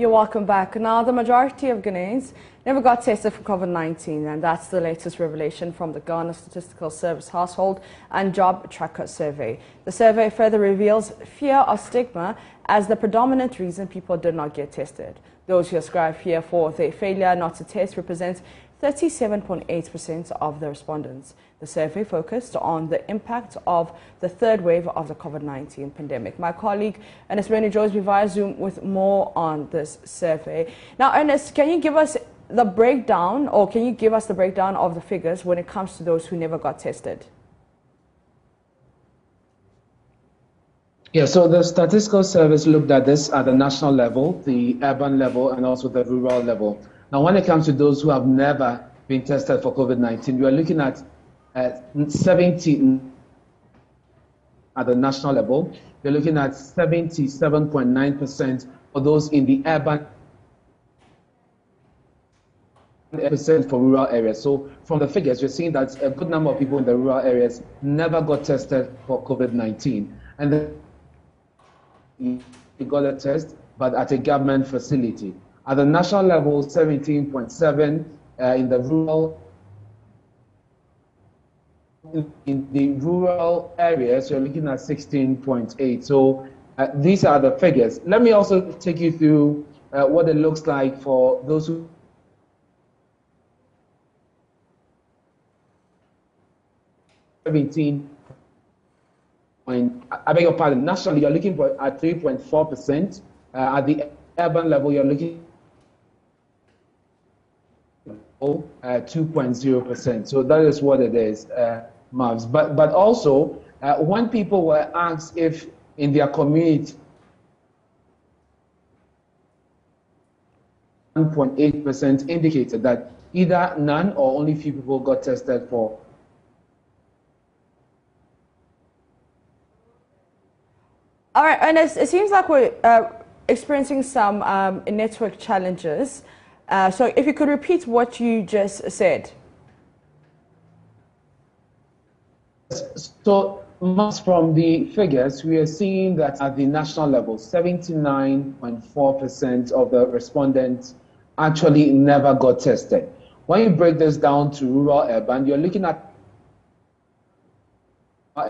You're welcome back. Now, the majority of Ghanaians never got tested for COVID-19, and that's the latest revelation from the Ghana Statistical Service Household and Job Tracker Survey. The survey further reveals fear of stigma as the predominant reason people did not get tested. Those who ascribe fear for their failure not to test represent 37.8% of the respondents. The survey focused on the impact of the third wave of the COVID-19 pandemic. My colleague Ernest joins me via Zoom with more on this survey. Now, Ernest, can you give us the breakdown, or can you give us the breakdown of the figures when it comes to those who never got tested? Yeah, so the Statistical Service looked at this at the national level, the urban level, and also the rural level. Now, when it comes to those who have never been tested for COVID-19, we are looking at 70 at the national level. We're looking at 77.9% for those in the urban, percent for rural areas. So from the figures, we're seeing that a good number of people in the rural areas never got tested for COVID-19. And then you got a test, but at a government facility. At the national level, 17.7 in the rural. In the rural areas, you're looking at 16.8. So these are the figures. Let me also take you through what it looks like for those who 17. I beg your pardon. Nationally, you're looking for at 3.4%. At the urban level, you're looking at 2.0%. So that is what it is, Mavs. But also, when people were asked if in their community, 1.8% indicated that either none or only few people got tested for. All right, Ernest, it seems like we're experiencing some network challenges. So if you could repeat what you just said. So from the figures, we are seeing that at the national level, 79.4% of the respondents actually never got tested. When you break this down to rural urban, you're looking at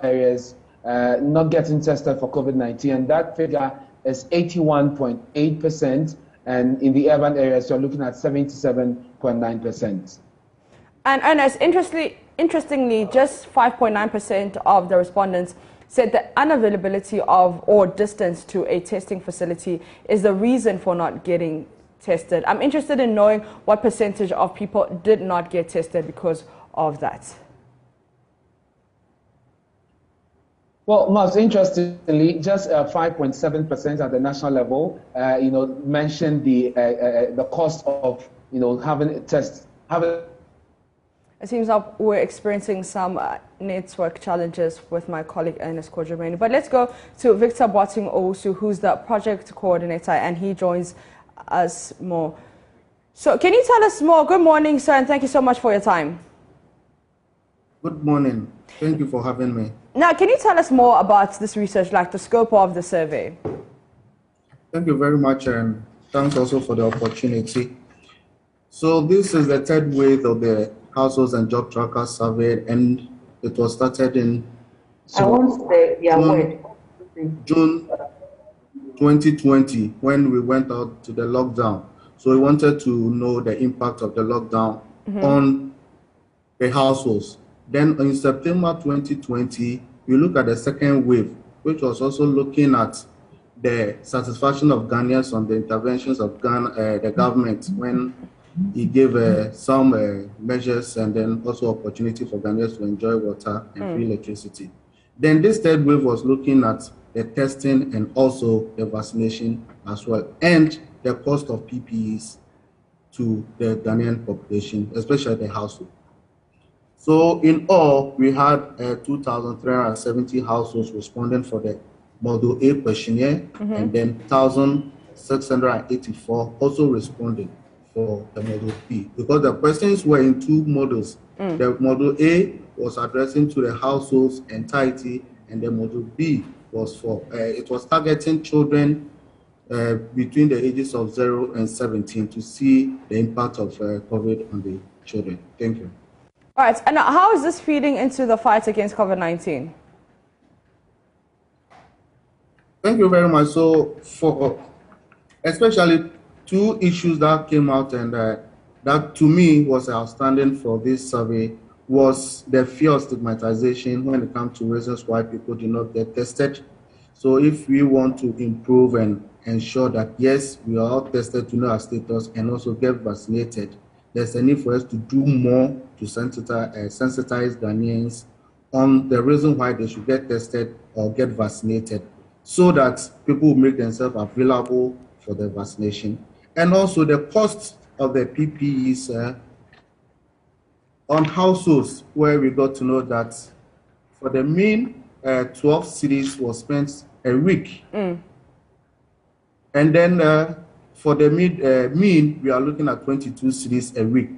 areas not getting tested for COVID-19, and that figure is 81.8%, and in the urban areas, you're looking at 77.9%. And Ernest, interestingly, just 5.9% of the respondents said the unavailability of or distance to a testing facility is the reason for not getting tested. I'm interested in knowing what percentage of people did not get tested because of that. Well, most interestingly, just 5.7% at the national level, mentioned the cost of, having a test. It seems like we're experiencing some network challenges with my colleague Ernest Kojameni. But let's go to Victor Boating Owusu, who's the project coordinator, and he joins us more. So can you tell us more? Good morning, sir, and thank you so much for your time. Good morning. Thank you for having me. Now, can you tell us more about this research, like the scope of the survey? Thank you very much, and thanks also for the opportunity. So this is the third wave of the Households and Job Tracker Survey, and it was started in June 2020 when we went out to the lockdown. So we wanted to know the impact of the lockdown on the households. Then in September 2020, we look at the second wave, which was also looking at the satisfaction of Ghanaians on the interventions of the government when he gave some measures and then also opportunity for Ghanaians to enjoy water and free electricity. Then this third wave was looking at the testing and also the vaccination as well, and the cost of PPEs to the Ghanaian population, especially the household. So in all, we had 2,370 households responding for the Model A questionnaire, and then 1,684 also responding for the Model B, because the questions were in two models. The Model A was addressing to the household's entirety, and the Model B was for, it was targeting children between the ages of 0 and 17 to see the impact of COVID on the children. Thank you. All right, and how is this feeding into the fight against COVID-19? Thank you very much. So for especially two issues that came out and that to me was outstanding for this survey was the fear of stigmatization when it comes to reasons why people do not get tested. So if we want to improve and ensure that, yes, we are all tested to know our status and also get vaccinated, there's a need for us to do more to sensitize Ghanaians on the reason why they should get tested or get vaccinated, so that people will make themselves available for the vaccination. And also the cost of the PPEs on households, where we got to know that for the main 12 cities was spent a week. And then for the mean, we are looking at 22 cities a week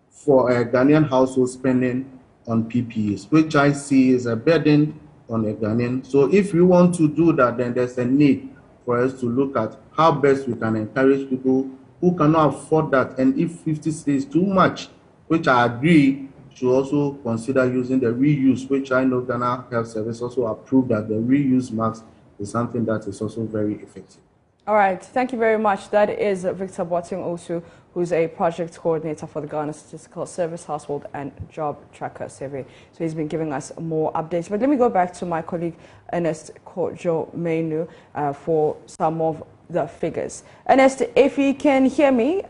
for Ghanaian household spending on PPEs, which I see is a burden on a Ghanaian. So if we want to do that, then there's a need for us to look at how best we can encourage people who cannot afford that. And if 50 cities is too much, which I agree, should also consider using the reuse, which I know Ghana Health Service also approved that the reuse mask is something that is also very effective. All right, thank you very much. That is Victor Boating Osu, who's a project coordinator for the Ghana Statistical Service Household and Job Tracker Survey. So he's been giving us more updates. But let me go back to my colleague Ernest Kojo Menu for some of the figures. Ernest, if you can hear me,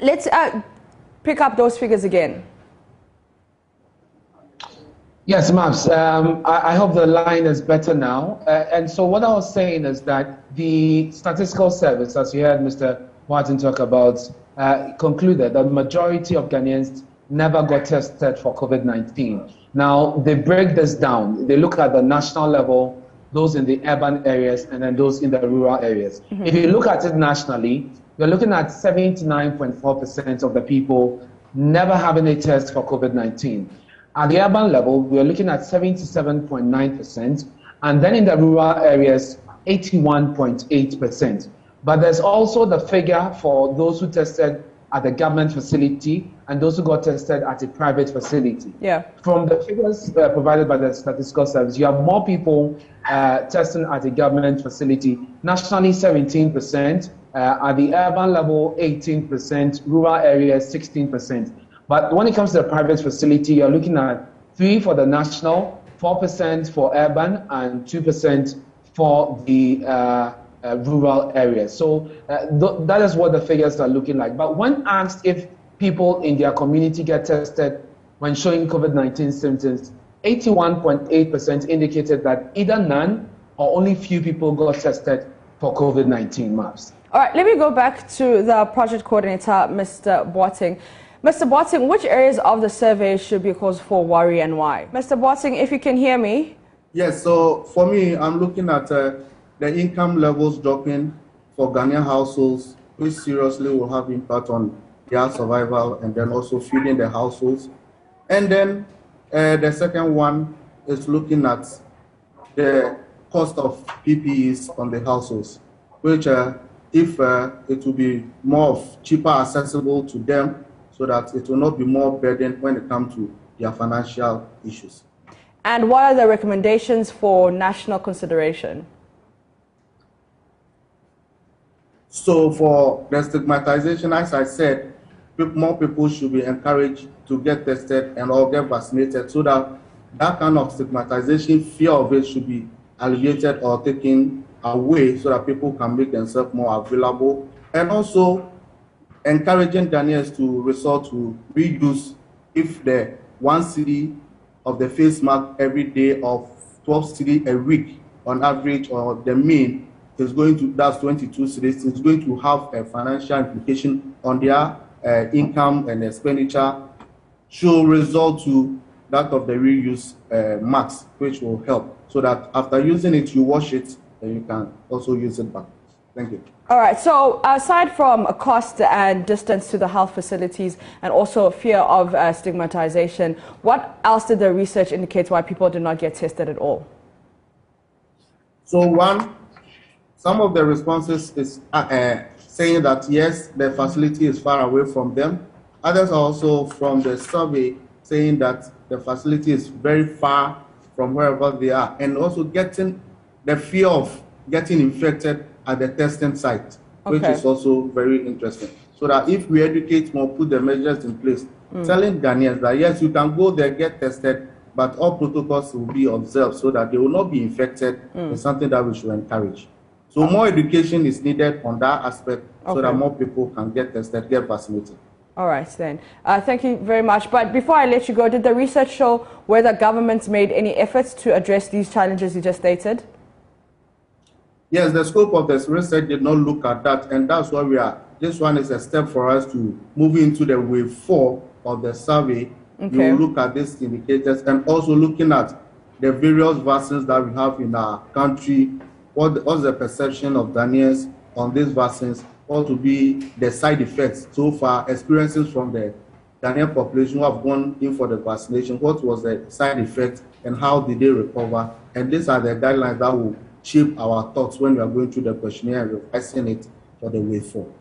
let's pick up those figures again. Yes, Maps. I hope the line is better now. And so what I was saying is that the statistical service, as you heard Mr. Martin talk about, concluded that the majority of Ghanaians never got tested for COVID-19. Now, they break this down. They look at the national level, those in the urban areas, and then those in the rural areas. If you look at it nationally, you're looking at 79.4% of the people never having a test for COVID-19. At the urban level, we are looking at 77.9%, and then in the rural areas, 81.8%. But there's also the figure for those who tested at the government facility and those who got tested at a private facility. Yeah. From the figures provided by the Statistical Service, you have more people testing at a government facility, nationally 17%, at the urban level 18%, rural areas 16%. But when it comes to the private facility, you're looking at 3% for the national, 4% for urban, and 2% for the rural areas. So that is what the figures are looking like. But when asked if people in their community get tested when showing COVID-19 symptoms, 81.8% indicated that either none or only few people got tested for COVID-19 Maps. All right, let me go back to the project coordinator, Mr. Boating. Mr. Boating, which areas of the survey should be cause for worry and why? Mr. Boating, if you can hear me. Yes, so for me, I'm looking at the income levels dropping for Ghanaian households, which seriously will have impact on their survival and then also feeding the households. And then the second one is looking at the cost of PPEs on the households, which if it will be more cheaper accessible to them, so that it will not be more burden when it comes to their financial issues. And what are the recommendations for national consideration? So for the stigmatization, as I said, more people should be encouraged to get tested and or get vaccinated, so that that kind of stigmatization, fear of it, should be alleviated or taken away, so that people can make themselves more available. And also encouraging Ghanaians to resort to reuse if the 1 cedi of the face mask every day of 12 cedi a week on average, or the mean is going to, that's 22 cedis, it's going to have a financial implication on their income and expenditure, should result to that of the reuse mask, which will help, so that after using it, you wash it and you can also use it back. Thank you. All right, so aside from cost and distance to the health facilities and also fear of stigmatization, what else did the research indicate why people did not get tested at all? So one, Some of the responses is saying that yes, the facility is far away from them. Others are also from the survey saying that the facility is very far from wherever they are, and also getting the fear of getting infected at the testing site, which is also very interesting. So that if we educate more, put the measures in place, telling Ghanaians that yes, you can go there, get tested, but all protocols will be observed so that they will not be infected is something that we should encourage. So more education is needed on that aspect so that more people can get tested, get vaccinated. All right, then. Thank you very much. But before I let you go, did the research show whether governments made any efforts to address these challenges you just stated? Yes, the scope of this research did not look at that, and that's why we are. This one is a step for us to move into the wave 4 of the survey. We will look at these indicators and also looking at the various vaccines that we have in our country. What's the perception of Ghanaians on these vaccines? What will be the side effects so far, experiences from the Ghanaian population who have gone in for the vaccination? What was the side effect and how did they recover? And these are the guidelines that will shape our thoughts when we are going through the questionnaire and revising it for the way forward.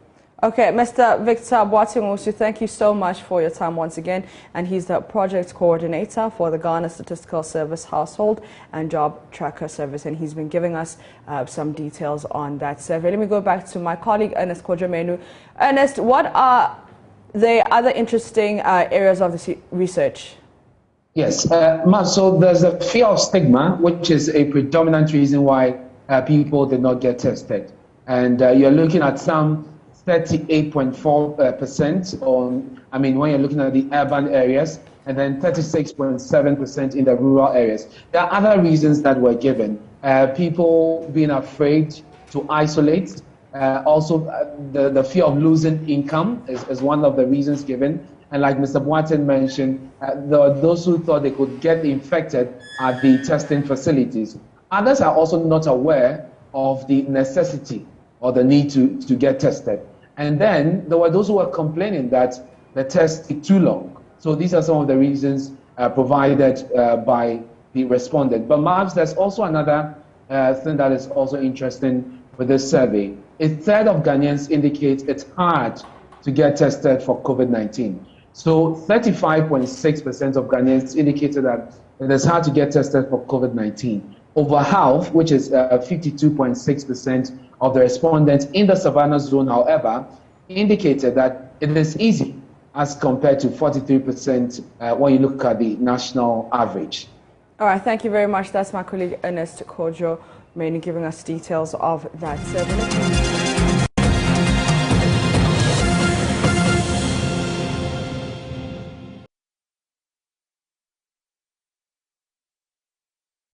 Okay, Mr. Victor Boating-Owusu, thank you so much for your time once again. And he's the project coordinator for the Ghana Statistical Service Household and Job Tracker Service. And he's been giving us some details on that survey. Let me go back to my colleague, Ernest Kojo-Menu. Ernest, what are the other interesting areas of this research? Yes, so there's a fear of stigma, which is a predominant reason why people did not get tested. And you're looking at some 38.4% on, when you're looking at the urban areas, and then 36.7% in the rural areas. There are other reasons that were given. People being afraid to isolate. Also, the fear of losing income is one of the reasons given. And like Mr. Boateng mentioned, those who thought they could get infected at the testing facilities. Others are also not aware of the necessity or the need to get tested. And then there were those who were complaining that the test took too long. So these are some of the reasons provided by the respondent. But Marbs, there's also another thing that is also interesting with this survey. A third of Ghanaians indicate it's hard to get tested for COVID-19. So 35.6% of Ghanaians indicated that it is hard to get tested for COVID-19. Over half, which is 52.6% of the respondents in the Savannah zone, however, indicated that it is easy as compared to 43% when you look at the national average. All right, thank you very much. That's my colleague Ernest Kojo-Menu giving us details of that survey.